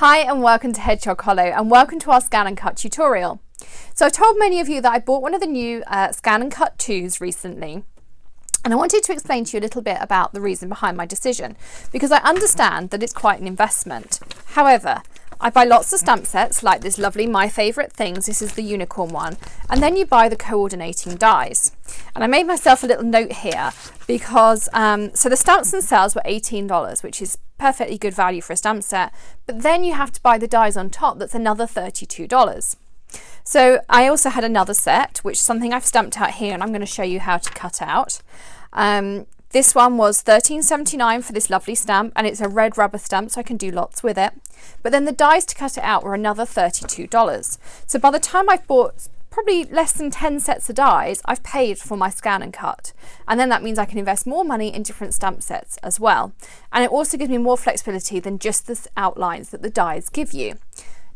Hi and welcome to Hedgehog Hollow and welcome to our ScanNCut tutorial. So I've told many of you that I bought one of the new ScanNCut 2s recently, and I wanted to explain to you a little bit about the reason behind my decision, because I understand that it's quite an investment. However, I buy lots of stamp sets like this lovely My Favourite Things, this is the unicorn one, and then you buy the coordinating dies. And I made myself a little note here because, so the stamps themselves were $18, which is perfectly good value for a stamp set, but then you have to buy the dies on top, that's another $32. So I also had another set, which is something I've stamped out here, and I'm going to show you how to cut out. This one was $13.79 for this lovely stamp, and it's a red rubber stamp, so I can do lots with it. But then the dies to cut it out were another $32. So by the time I've bought probably less than 10 sets of dies, I've paid for my ScanNCut. And then that means I can invest more money in different stamp sets as well. And it also gives me more flexibility than just the outlines that the dies give you.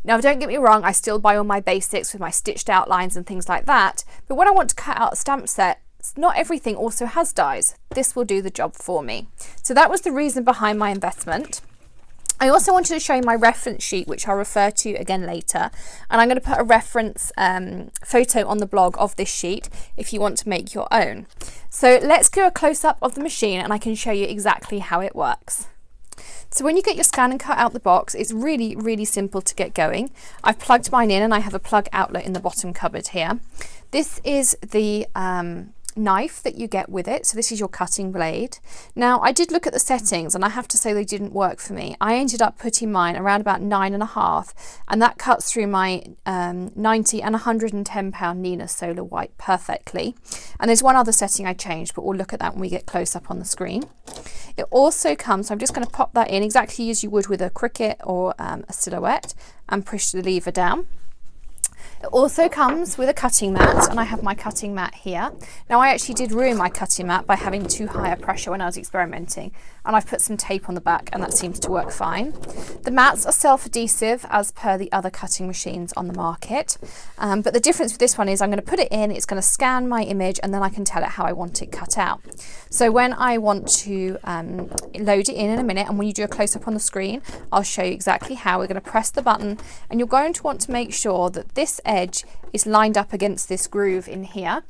Now, don't get me wrong, I still buy all my basics with my stitched outlines and things like that. But when I want to cut out a stamp set, not everything also has dies. This will do the job for me. So that was the reason behind my investment. I also wanted to show you my reference sheet, which I'll refer to again later. And I'm going to put a reference photo on the blog of this sheet if you want to make your own. So let's do a close-up of the machine and I can show you exactly how it works. So when you get your ScanNCut out the box, it's really, really simple to get going. I've plugged mine in and I have a plug outlet in the bottom cupboard here. This is the knife that you get with it, so this is your cutting blade. Now I did look at the settings and I have to say they didn't work for me. I ended up putting mine around about 9.5, and that cuts through my 90 and 110 pound Nina Solar White perfectly. And there's one other setting I changed, but we'll look at that when we get close up on the screen. It also comes, so I'm just going to pop that in exactly as you would with a Cricut or a Silhouette, and push the lever down. It also comes with a cutting mat, and I have my cutting mat here. Now I actually did ruin my cutting mat by having too high a pressure when I was experimenting, and I've put some tape on the back and that seems to work fine. The mats are self-adhesive as per the other cutting machines on the market, but the difference with this one is I'm going to put it in, it's going to scan my image, and then I can tell it how I want it cut out. So when I want to load it in a minute, and when you do a close-up on the screen, I'll show you exactly how. We're going to press the button, and you're going to want to make sure that this edge is lined up against this groove in here.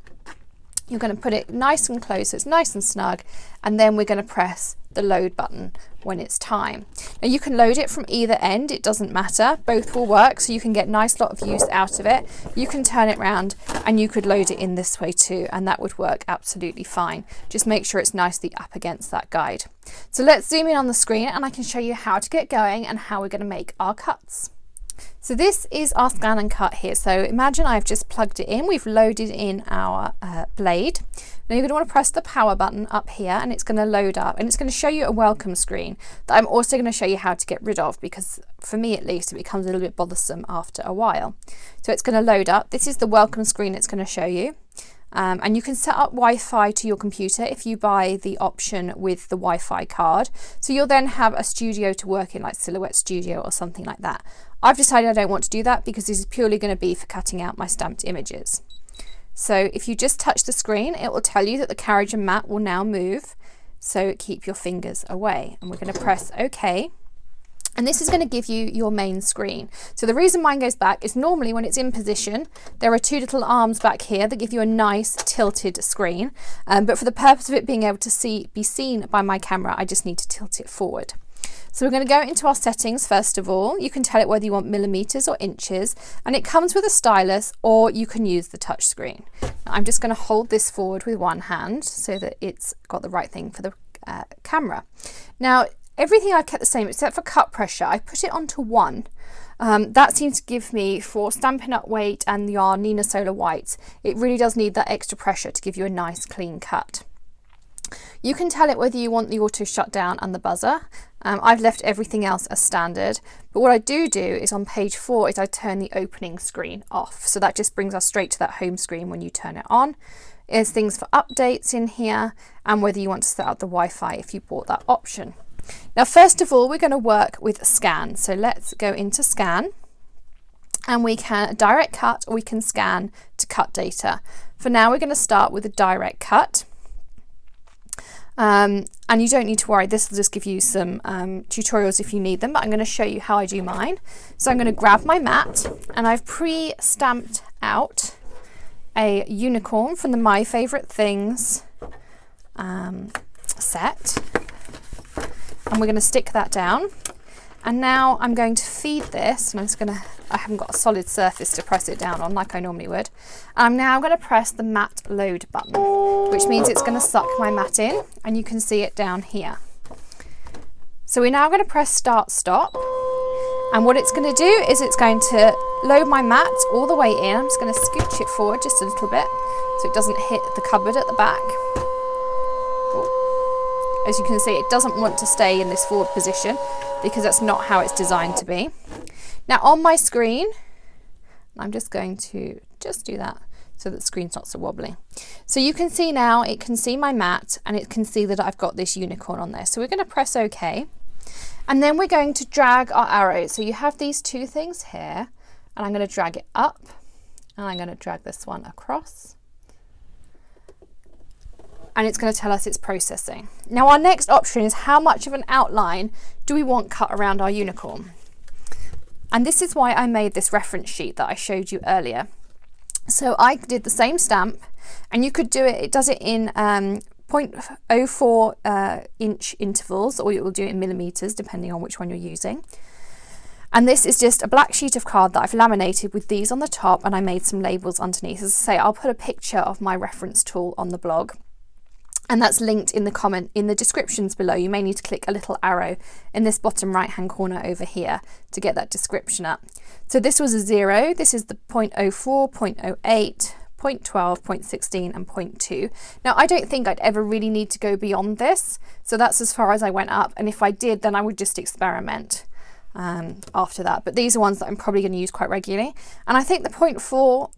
You're going to put it nice and close so it's nice and snug, and then we're going to press the load button when it's time. Now you can load it from either end, it doesn't matter, both will work, so you can get nice lot of use out of it. You can turn it around and you could load it in this way too, and that would work absolutely fine. Just make sure it's nicely up against that guide. So let's zoom in on the screen and I can show you how to get going and how we're going to make our cuts. So this is our ScanNCut here. So imagine I've just plugged it in, we've loaded in our blade. Now you're going to want to press the power button up here and it's going to load up, and it's going to show you a welcome screen that I'm also going to show you how to get rid of, because for me at least it becomes a little bit bothersome after a while. So it's going to load up. This is the welcome screen it's going to show you. And you can set up Wi-Fi to your computer if you buy the option with the Wi-Fi card. So you'll then have a studio to work in, like Silhouette Studio or something like that. I've decided I don't want to do that because this is purely going to be for cutting out my stamped images. So if you just touch the screen, it will tell you that the carriage and mat will now move. So keep your fingers away, and we're going to press OK. And this is going to give you your main screen. So the reason mine goes back is normally when it's in position, there are two little arms back here that give you a nice tilted screen. But for the purpose of it being able to be seen by my camera, I just need to tilt it forward. So we're going to go into our settings first of all. You can tell it whether you want millimeters or inches, and it comes with a stylus, or you can use the touch screen. Now, I'm just going to hold this forward with one hand so that it's got the right thing for the camera. Now, everything I kept the same except for cut pressure. I put it onto 1. That seems to give me, for Stampin' Up! Weight and the Nina Solar Whites, it really does need that extra pressure to give you a nice clean cut. You can tell it whether you want the auto shutdown and the buzzer. I've left everything else as standard, but what I do is on page 4 is I turn the opening screen off. So that just brings us straight to that home screen when you turn it on. There's things for updates in here, and whether you want to set up the Wi-Fi if you bought that option. Now first of all, we're going to work with scan. So let's go into scan, and we can direct cut, or we can scan to cut data. For now we're going to start with a direct cut. And you don't need to worry, this will just give you some tutorials if you need them, but I'm going to show you how I do mine. So I'm going to grab my mat, and I've pre-stamped out a unicorn from the My Favourite Things set, and we're going to stick that down. And now I'm going to feed this, and I haven't got a solid surface to press it down on like I normally would. I'm now going to press the mat load button, which means it's going to suck my mat in, and you can see it down here. So we're now going to press start stop, and what it's going to do is it's going to load my mat all the way in. I'm just going to scooch it forward just a little bit so it doesn't hit the cupboard at the back. As you can see, it doesn't want to stay in this forward position because that's not how it's designed to be. Now on my screen, I'm just going to do that so that the screen's not so wobbly. So you can see now, it can see my mat and it can see that I've got this unicorn on there. So we're going to press OK. And then we're going to drag our arrows. So you have these two things here, and I'm going to drag it up, and I'm going to drag this one across. And it's going to tell us it's processing. Now our next option is how much of an outline do we want cut around our unicorn? And this is why I made this reference sheet that I showed you earlier. So I did the same stamp, and you could do it, it does it in 0.04 inch intervals, or it will do it in millimeters depending on which one you're using. And this is just a black sheet of card that I've laminated with these on the top, and I made some labels underneath. As I say, I'll put a picture of my reference tool on the blog, and that's linked in the descriptions below. You may need to click a little arrow in this bottom right hand corner over here to get that description up. So this was a 0, this is the 0.04, 0.08, 0.12, 0.16 and 0.2. Now I don't think I'd ever really need to go beyond this, so that's as far as I went up, and if I did then I would just experiment after that. But these are ones that I'm probably going to use quite regularly, and I think the 0.04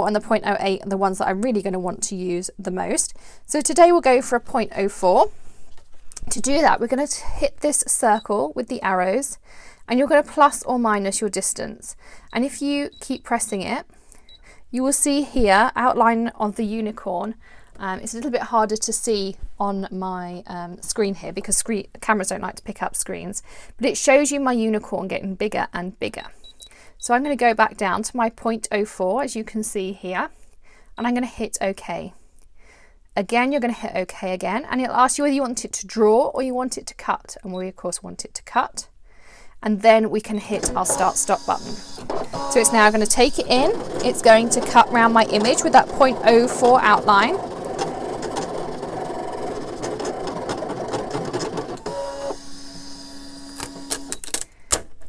and the 0.08 are the ones that I'm really going to want to use the most. So today we'll go for a 0.04. To do that, we're going to hit this circle with the arrows, and you're going to plus or minus your distance, and if you keep pressing it, you will see here outline of the unicorn. It's a little bit harder to see on my screen here because cameras don't like to pick up screens, but it shows you my unicorn getting bigger and bigger. So I'm going to go back down to my 0.04, as you can see here, and I'm going to hit OK. Again, you're going to hit OK again, and it'll ask you whether you want it to draw or you want it to cut, and we of course want it to cut. And then we can hit our start stop button. So it's now going to take it in, it's going to cut around my image with that 0.04 outline.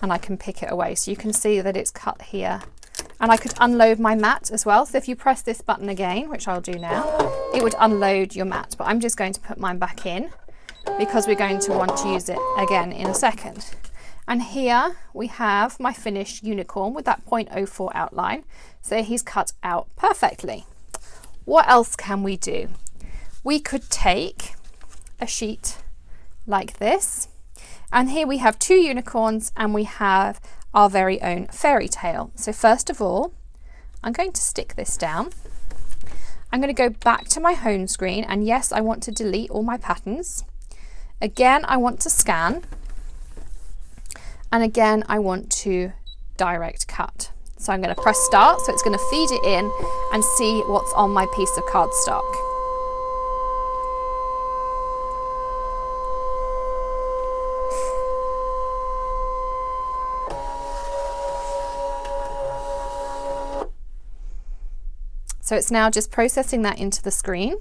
And I can pick it away, so you can see that it's cut here. And I could unload my mat as well, so if you press this button again, which I'll do now, it would unload your mat, but I'm just going to put mine back in because we're going to want to use it again in a second. And here we have my finished unicorn with that 0.04 outline, so he's cut out perfectly. What else can we do? We could take a sheet like this, and here we have two unicorns and we have our very own fairy tale. So first of all, I'm going to stick this down. I'm going to go back to my home screen, and yes, I want to delete all my patterns. Again, I want to scan, and again, I want to direct cut. So I'm going to press start, so it's going to feed it in and see what's on my piece of cardstock. So it's now just processing that into the screen.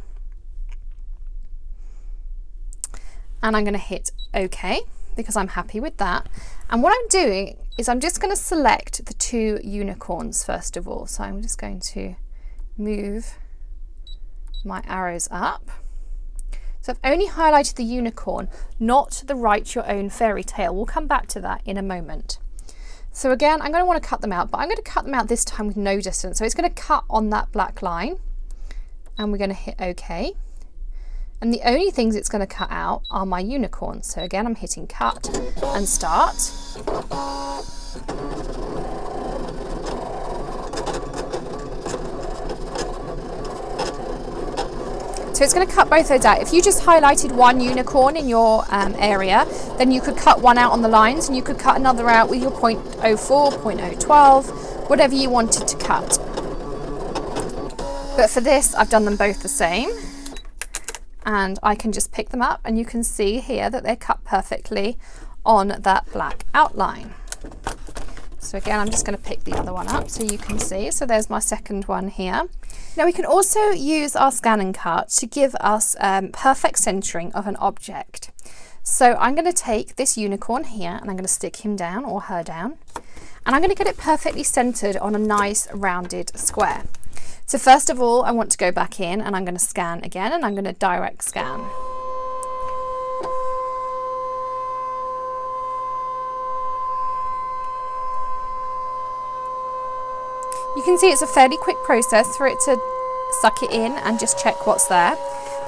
And I'm going to hit OK because I'm happy with that. And what I'm doing is I'm just going to select the two unicorns first of all. So I'm just going to move my arrows up. So I've only highlighted the unicorn, not the write your own fairy tale. We'll come back to that in a moment. So again, I'm going to want to cut them out, but I'm going to cut them out this time with no distance. So it's going to cut on that black line, and we're going to hit OK. And the only things it's going to cut out are my unicorns. So again, I'm hitting cut and start. So it's going to cut both those out. If you just highlighted one unicorn in your area, then you could cut one out on the lines and you could cut another out with your 0.04, 0.012, whatever you wanted to cut. But for this, I've done them both the same. And I can just pick them up and you can see here that they're cut perfectly on that black outline. So again, I'm just going to pick the other one up so you can see. So there's my second one here. Now we can also use our ScanNCut to give us perfect centering of an object. So I'm going to take this unicorn here and I'm going to stick him down or her down. And I'm going to get it perfectly centered on a nice rounded square. So first of all, I want to go back in and I'm going to scan again and I'm going to direct scan. You can see it's a fairly quick process for it to suck it in and just check what's there.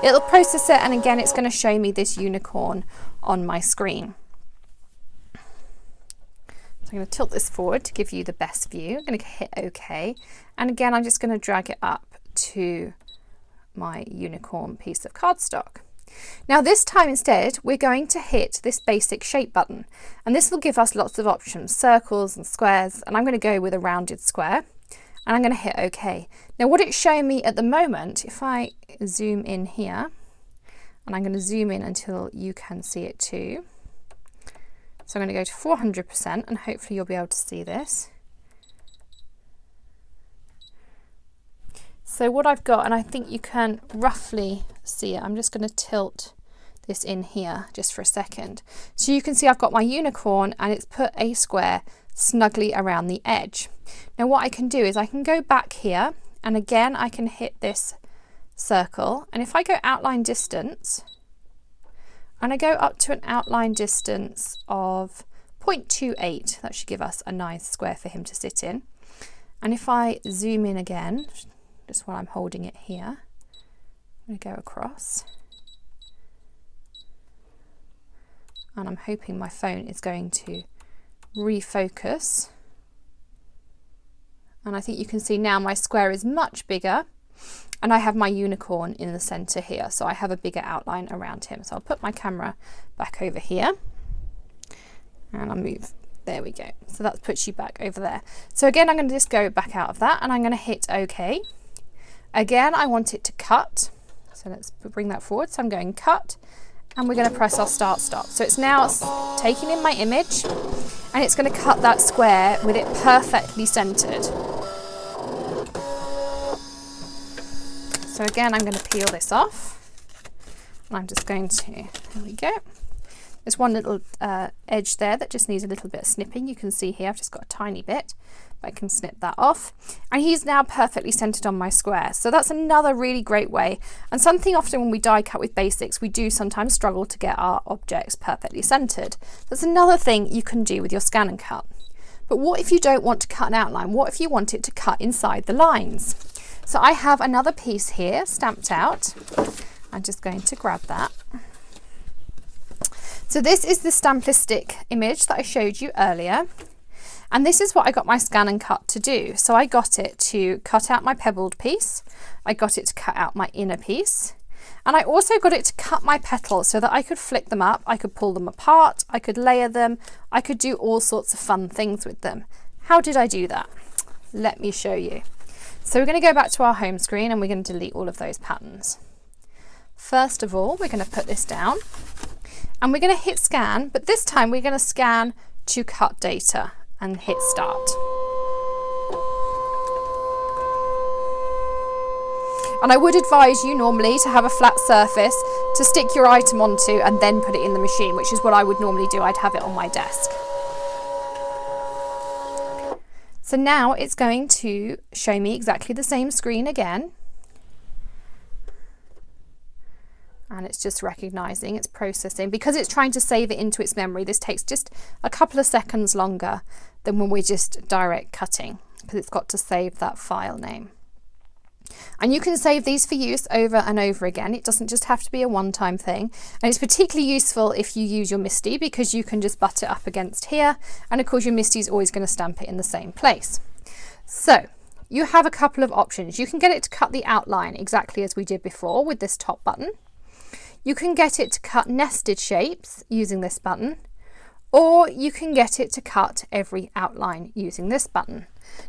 It'll process it and again it's going to show me this unicorn on my screen. So I'm going to tilt this forward to give you the best view. I'm going to hit OK. And again, I'm just going to drag it up to my unicorn piece of cardstock. Now this time instead, we're going to hit this basic shape button. And this will give us lots of options, circles and squares. And I'm going to go with a rounded square. And I'm going to hit OK. Now what it's showing me at the moment, if I zoom in here, and I'm going to zoom in until you can see it too. So I'm going to go to 400% and hopefully you'll be able to see this. So what I've got, and I think you can roughly see it, I'm just going to tilt this in here just for a second. So you can see I've got my unicorn and it's put a square snugly around the edge. Now what I can do is I can go back here and again I can hit this circle, and if I go outline distance and I go up to an outline distance of 0.28, that should give us a nice square for him to sit in. And if I zoom in again, just while I'm holding it here, I'm going to go across. And I'm hoping my phone is going to refocus. And I think you can see now my square is much bigger and I have my unicorn in the center here. So I have a bigger outline around him. So I'll put my camera back over here and I'll move. There we go. So that puts you back over there. So again, I'm going to just go back out of that and I'm going to hit OK. Again, I want it to cut. So let's bring that forward. So I'm going cut and we're going to press our start stop. So it's now taking in my image and it's going to cut that square with it perfectly centered. So again, I'm going to peel this off and I'm just going to, there we go. There's one little edge there that just needs a little bit of snipping. You can see here, I've just got a tiny bit, but I can snip that off. And he's now perfectly centered on my square. So that's another really great way. And something often when we die cut with basics, we do sometimes struggle to get our objects perfectly centered. That's another thing you can do with your ScanNCut. But what if you don't want to cut an outline? What if you want it to cut inside the lines? So I have another piece here stamped out. I'm just going to grab that. So this is the Stamplistic image that I showed you earlier. And this is what I got my ScanNCut to do. So I got it to cut out my pebbled piece. I got it to cut out my inner piece. And I also got it to cut my petals so that I could flick them up, I could pull them apart, I could layer them, I could do all sorts of fun things with them. How did I do that? Let me show you. So we're going to go back to our home screen and we're going to delete all of those patterns. First of all, we're going to put this down and we're going to hit scan, but this time we're going to scan to cut data and hit start. And I would advise you normally to have a flat surface to stick your item onto and then put it in the machine, which is what I would normally do. I'd have it on my desk. So now it's going to show me exactly the same screen again. And it's just recognizing, it's processing. Because it's trying to save it into its memory, this takes just a couple of seconds longer than when we're just direct cutting, because it's got to save that file name. And you can save these for use over and over again. It doesn't just have to be a one-time thing. And it's particularly useful if you use your MISTI, because you can just butt it up against here. And of course your MISTI is always going to stamp it in the same place. So you have a couple of options. You can get it to cut the outline exactly as we did before with this top button. You can get it to cut nested shapes using this button, or you can get it to cut every outline using this button.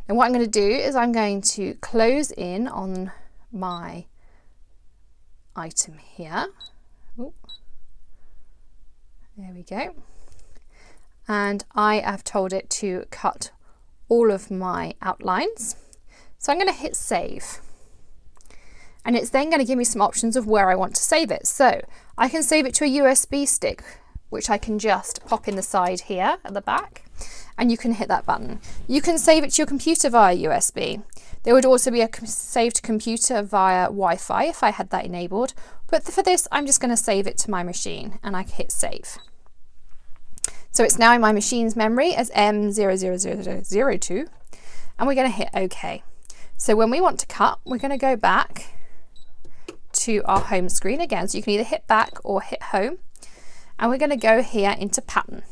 Now what I'm going to do is I'm going to close in on my item here. Ooh. There we go. And I have told it to cut all of my outlines. So I'm going to hit save. And it's then going to give me some options of where I want to save it. So I can save it to a USB stick, which I can just pop in the side here at the back, and you can hit that button. You can save it to your computer via USB. There would also be a saved computer via Wi-Fi if I had that enabled, but for this I'm just going to save it to my machine, and I hit save. So it's now in my machine's memory as M00002, and we're going to hit OK. So when we want to cut, we're going to go back to our home screen again. So you can either hit back or hit home, and we're going to go here into pattern.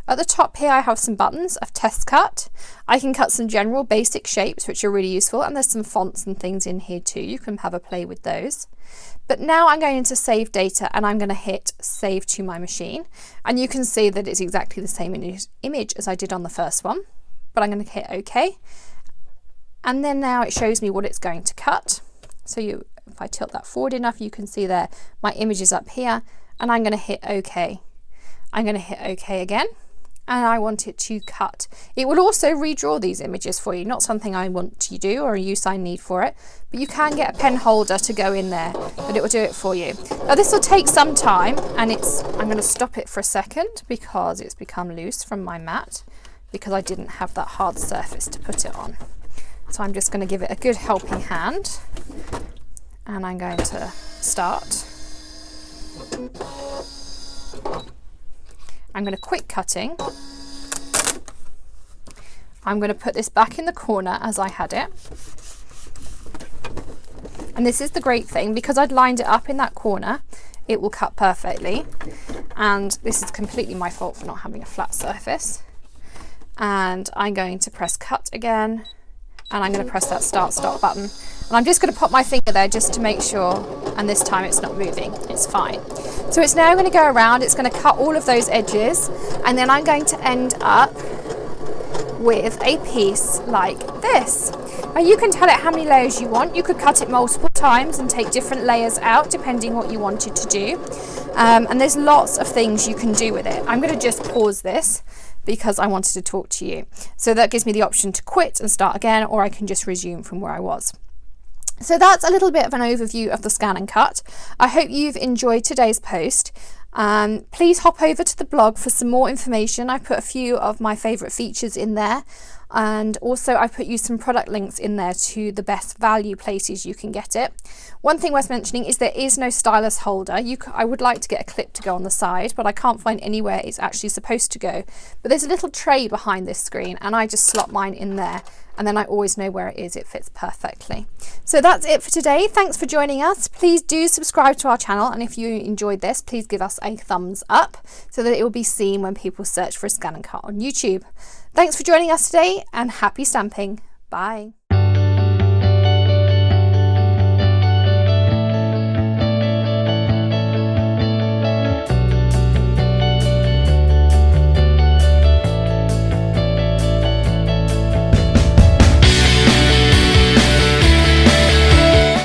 At the top here I have some buttons of test cut. I can cut some general basic shapes which are really useful, and there's some fonts and things in here too. You can have a play with those. But now I'm going into save data, and I'm going to hit save to my machine, and you can see that it's exactly the same image as I did on the first one, but I'm going to hit OK, and then now it shows me what it's going to cut. So if I tilt that forward enough, you can see there my image is up here, and I'm going to hit OK. I'm going to hit OK again, and I want it to cut. It will also redraw these images for you, not something I want to do or a use I need for it, but you can get a pen holder to go in there, but it will do it for you. Now this will take some time, and I'm going to stop it for a second because it's become loose from my mat because I didn't have that hard surface to put it on. So I'm just going to give it a good helping hand, and I'm going to start. I'm going to quit cutting. I'm going to put this back in the corner as I had it. And this is the great thing, because I'd lined it up in that corner, it will cut perfectly. And this is completely my fault for not having a flat surface. And I'm going to press cut again, and I'm going to press that start stop button. And I'm just going to pop my finger there just to make sure, and this time it's not moving, it's fine. So it's now going to go around, it's going to cut all of those edges, and then I'm going to end up with a piece like this. Now you can tell it how many layers you want. You could cut it multiple times and take different layers out depending what you wanted to do. And there's lots of things you can do with it. I'm going to just pause this because I wanted to talk to you. So that gives me the option to quit and start again, or I can just resume from where I was. So that's a little bit of an overview of the ScanNCut. I hope you've enjoyed today's post. Please hop over to the blog for some more information. I put a few of my favourite features in there, and also I put you some product links in there to the best value places you can get it. One thing worth mentioning is there is no stylus holder. I would like to get a clip to go on the side, but I can't find anywhere it's actually supposed to go. But there's a little tray behind this screen, and I just slot mine in there, and then I always know where it is. It fits perfectly. So that's it for today. Thanks for joining us. Please do subscribe to our channel, and if you enjoyed this, please give us a thumbs up so that it will be seen when people search for ScanNCut on YouTube. Thanks for joining us today, and happy stamping. Bye.